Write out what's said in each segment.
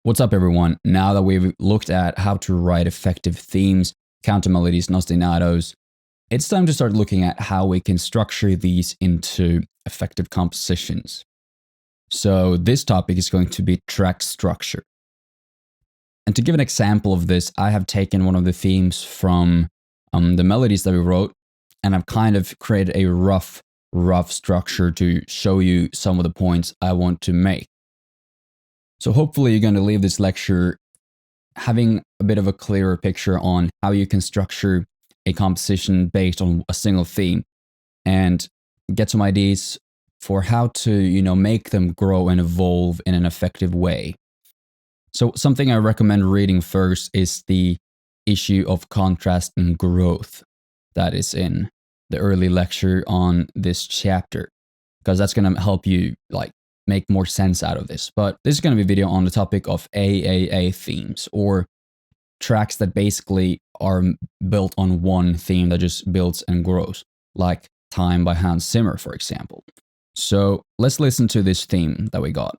What's up, everyone? Now that we've looked at how to write effective themes, counter melodies, and ostinatos, it's time to start looking at how we can structure these into effective compositions. So this topic is going to be track structure. And to give an example of this, I have taken one of the themes from the melodies that we wrote, and I've kind of created a rough structure to show you some of the points I want to make. So hopefully you're going to leave this lecture having a bit of a clearer picture on how you can structure a composition based on a single theme and get some ideas for how to, make them grow and evolve in an effective way. So something I recommend reading first is the issue of contrast and growth that is in the early lecture on this chapter, because that's going to help you make more sense out of this. But this is going to be a video on the topic of AAA themes, or tracks that basically are built on one theme that just builds and grows, like Time by Hans Zimmer, for example. So let's listen to this theme that we got.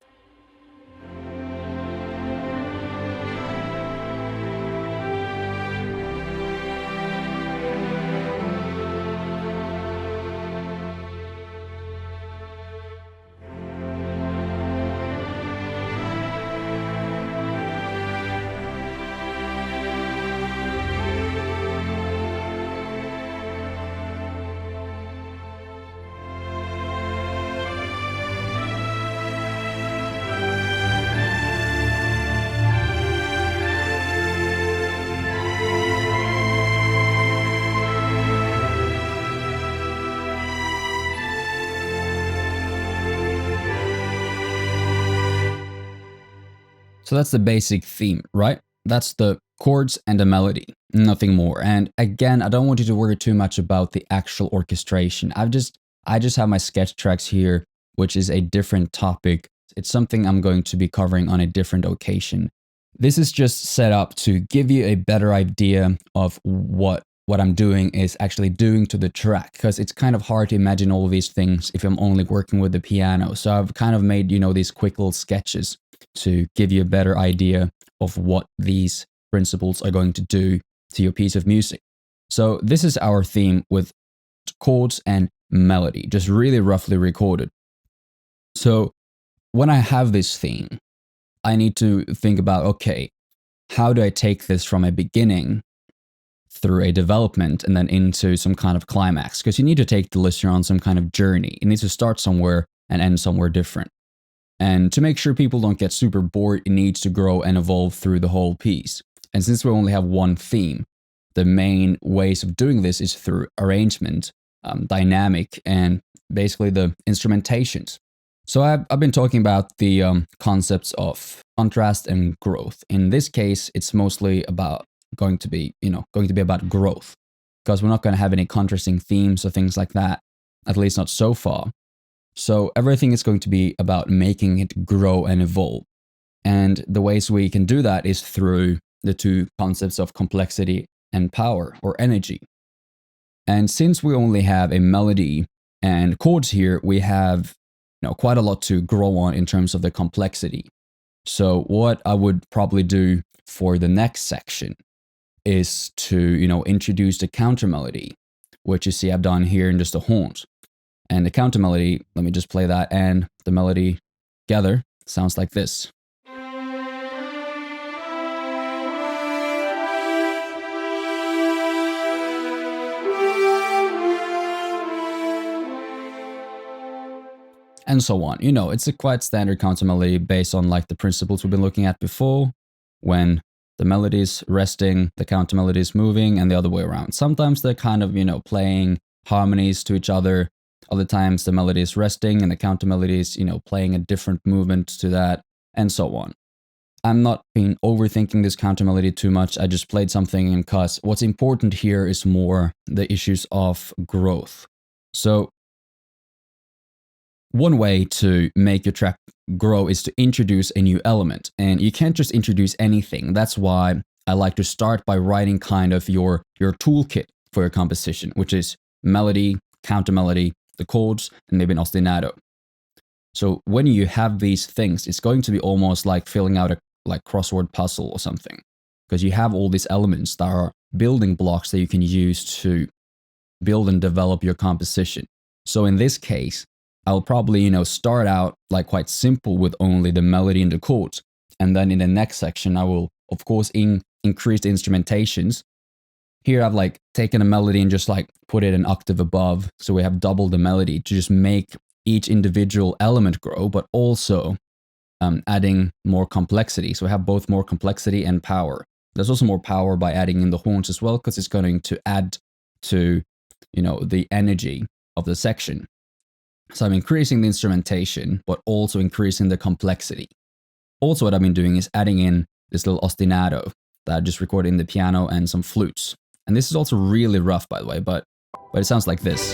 So that's the basic theme, right? That's the chords and the melody, nothing more. And again, I don't want you to worry too much about the actual orchestration. I just have my sketch tracks here, which is a different topic. It's something I'm going to be covering on a different occasion. This is just set up to give you a better idea of what I'm doing is actually doing to the track, because it's kind of hard to imagine all of these things if I'm only working with the piano. So I've kind of made, these quick little sketches to give you a better idea of what these principles are going to do to your piece of music. So this is our theme with chords and melody, just really roughly recorded. So when I have this theme, I need to think about, okay, how do I take this from a beginning through a development and then into some kind of climax? Because you need to take the listener on some kind of journey. It needs to start somewhere and end somewhere different. And to make sure people don't get super bored, it needs to grow and evolve through the whole piece. And since we only have one theme, the main ways of doing this is through arrangement, dynamic, and basically the instrumentations. So I've been talking about the concepts of contrast and growth. In this case, it's mostly going to be about growth, because we're not going to have any contrasting themes or things like that, at least not so far. So everything is going to be about making it grow and evolve. And the ways we can do that is through the two concepts of complexity and power, or energy. And since we only have a melody and chords here, we have quite a lot to grow on in terms of the complexity. So what I would probably do for the next section is to introduce the counter melody, which you see I've done here in just the horns. And the counter melody, let me just play that, and the melody together sounds like this. And so on. It's a quite standard counter melody based on the principles we've been looking at before, when the melody is resting, the counter melody is moving, and the other way around. Sometimes they're kind of, playing harmonies to each other. Other times the melody is resting and the counter melody is, playing a different movement to that, and so on. I'm not being overthinking this counter melody too much. I just played something, and because what's important here is more the issues of growth. So one way to make your track grow is to introduce a new element, and you can't just introduce anything. That's why I like to start by writing kind of your toolkit for your composition, which is melody, counter melody, the chords, and maybe an ostinato. So when you have these things, it's going to be almost like filling out like crossword puzzle or something, because you have all these elements that are building blocks that you can use to build and develop your composition. So in this case, I'll probably, start out like quite simple with only the melody and the chords. And then in the next section, I will, of course, increase the instrumentations. Here I've like taken a melody and just like put it an octave above. So we have double the melody to just make each individual element grow, but also adding more complexity. So we have both more complexity and power. There's also more power by adding in the horns as well, because it's going to add to, the energy of the section. So I'm increasing the instrumentation, but also increasing the complexity. Also, what I've been doing is adding in this little ostinato that I just recorded in the piano and some flutes. And this is also really rough, by the way, but it sounds like this.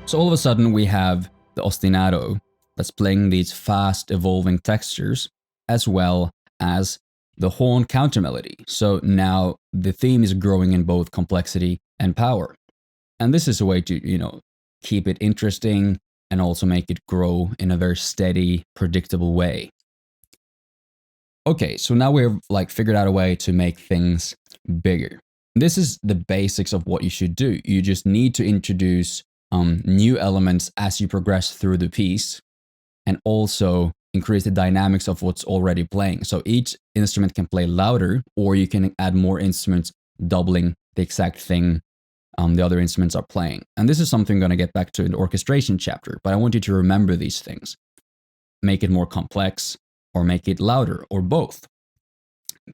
So all of a sudden we have the ostinato that's playing these fast evolving textures, as well as the horn counter melody. So now the theme is growing in both complexity and power. And this is a way to, keep it interesting and also make it grow in a very steady, predictable way. Okay, so now we've like figured out a way to make things bigger. This is the basics of what you should do. You just need to introduce new elements as you progress through the piece, and also increase the dynamics of what's already playing. So each instrument can play louder, or you can add more instruments, doubling the exact thing the other instruments are playing. And this is something I'm going to get back to in the orchestration chapter, but I want you to remember these things. Make it more complex, or make it louder, or both.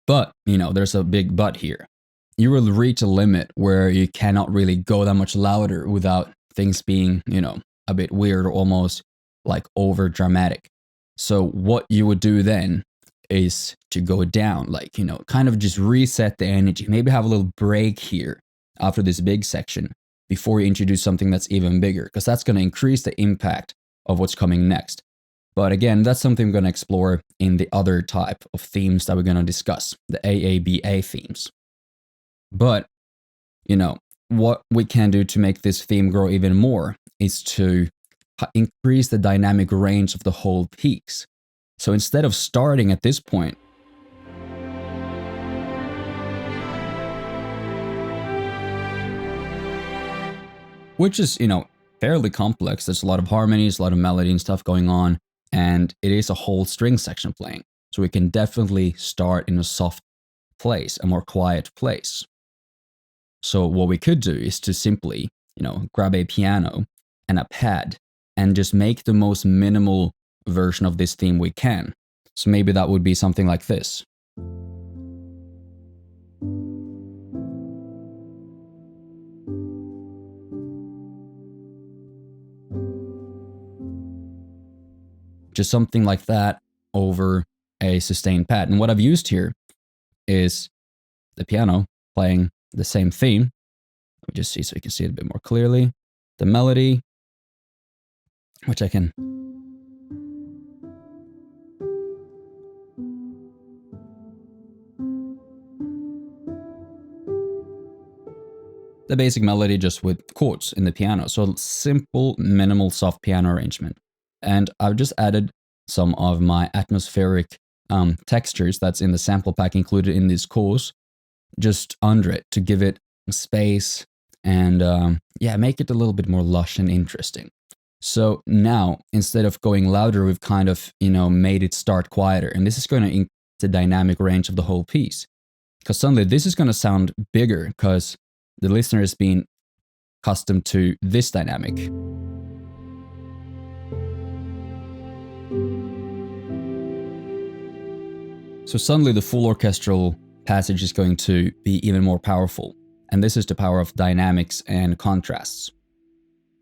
But, there's a big but here. You will reach a limit where you cannot really go that much louder without things being, a bit weird or almost like over dramatic. So what you would do then is to go down, like, kind of just reset the energy. Maybe have a little break here after this big section before you introduce something that's even bigger, because that's going to increase the impact of what's coming next. But again, that's something we're going to explore in the other type of themes that we're going to discuss, the AABA themes. But, what we can do to make this theme grow even more is to increase the dynamic range of the whole piece. So instead of starting at this point, which is, fairly complex, there's a lot of harmonies, a lot of melody and stuff going on, and it is a whole string section playing. So we can definitely start in a soft place, a more quiet place. So what we could do is to simply, grab a piano and a pad and just make the most minimal version of this theme we can. So maybe that would be something like this. Just something like that over a sustained pad. And what I've used here is the piano playing the same theme. Let me just see so you can see it a bit more clearly. The melody, which I can the basic melody just with chords in the piano. So simple, minimal, soft piano arrangement. And I've just added some of my atmospheric textures that's in the sample pack included in this course, just under it to give it space and make it a little bit more lush and interesting. So now, instead of going louder, we've kind of, made it start quieter. And this is going to increase the dynamic range of the whole piece. Because suddenly this is going to sound bigger because the listener has been accustomed to this dynamic. So suddenly the full orchestral passage is going to be even more powerful. And this is the power of dynamics and contrasts.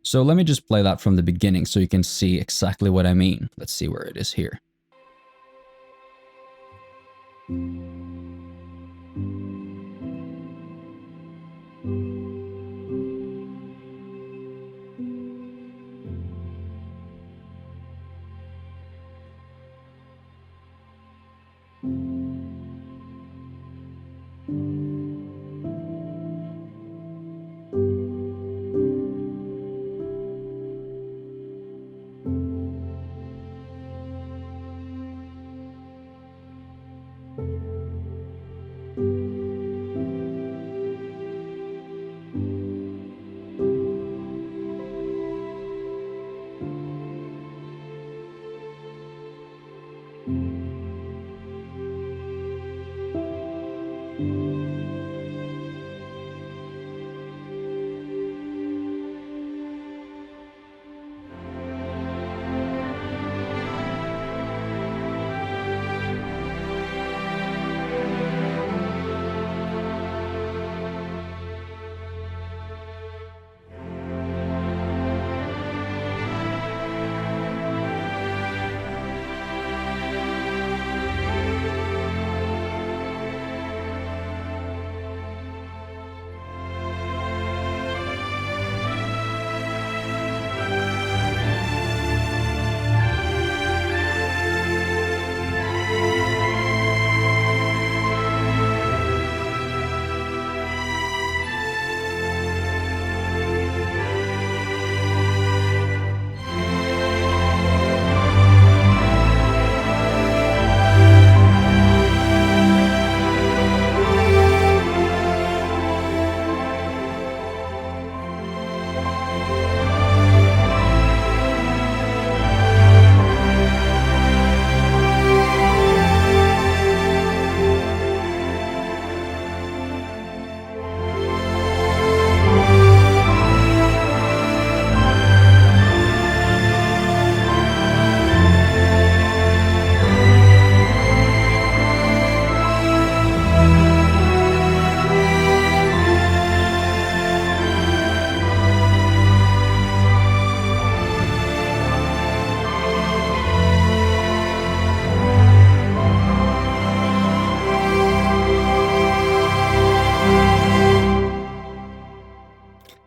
So let me just play that from the beginning so you can see exactly what I mean. Let's see where it is here.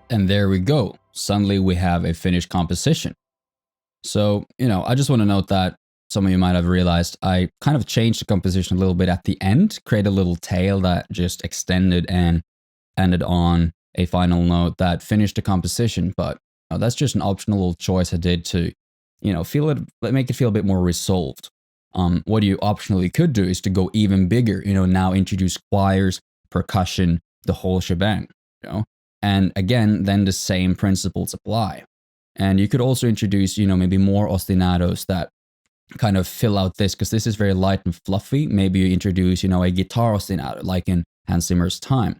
And there we go. Suddenly we have a finished composition. So, I just want to note that some of you might have realized I kind of changed the composition a little bit at the end, create a little tail that just extended and ended on a final note that finished the composition. But that's just an optional little choice I did to, feel it, make it feel a bit more resolved. What you optionally could do is to go even bigger, now introduce choirs, percussion, the whole shebang, and again, then the same principles apply. And you could also introduce, maybe more ostinatos that kind of fill out this, because this is very light and fluffy. Maybe you introduce, a guitar ostinato, like in Hans Zimmer's Time.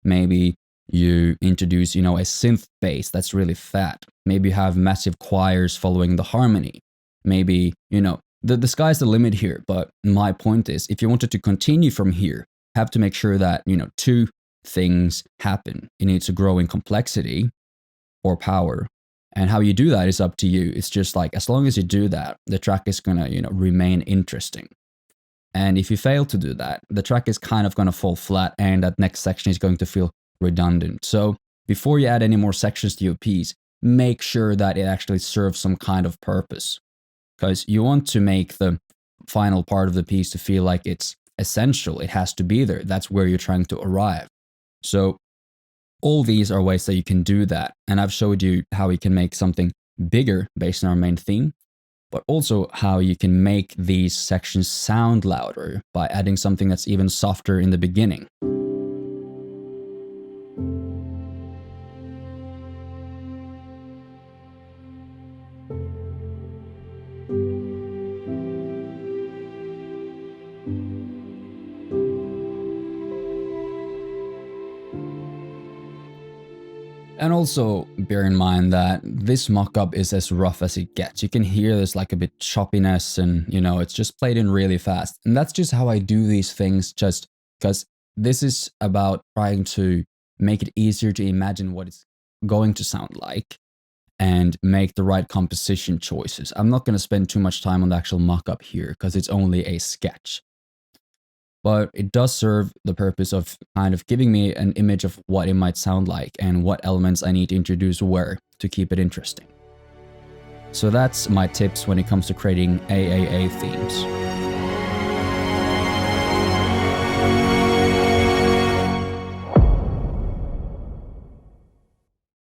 Maybe you introduce, a synth bass that's really fat. Maybe you have massive choirs following the harmony. Maybe, the sky's the limit here. But my point is, if you wanted to continue from here, have to make sure that, two things happen. It needs to grow in complexity or power. And how you do that is up to you. It's just like, as long as you do that, the track is going to, remain interesting. And if you fail to do that, the track is kind of going to fall flat, and that next section is going to feel redundant. So before you add any more sections to your piece, make sure that it actually serves some kind of purpose. Because you want to make the final part of the piece to feel like it's essential. It has to be there. That's where you're trying to arrive. So all these are ways that you can do that. And I've showed you how you can make something bigger based on our main theme, but also how you can make these sections sound louder by adding something that's even softer in the beginning. And also bear in mind that this mock-up is as rough as it gets. You can hear there's like a bit choppiness, and it's just played in really fast. And that's just how I do these things, just because this is about trying to make it easier to imagine what it's going to sound like and make the right composition choices. I'm not going to spend too much time on the actual mock-up here because it's only a sketch. But it does serve the purpose of kind of giving me an image of what it might sound like and what elements I need to introduce where to keep it interesting. So that's my tips when it comes to creating AAA themes.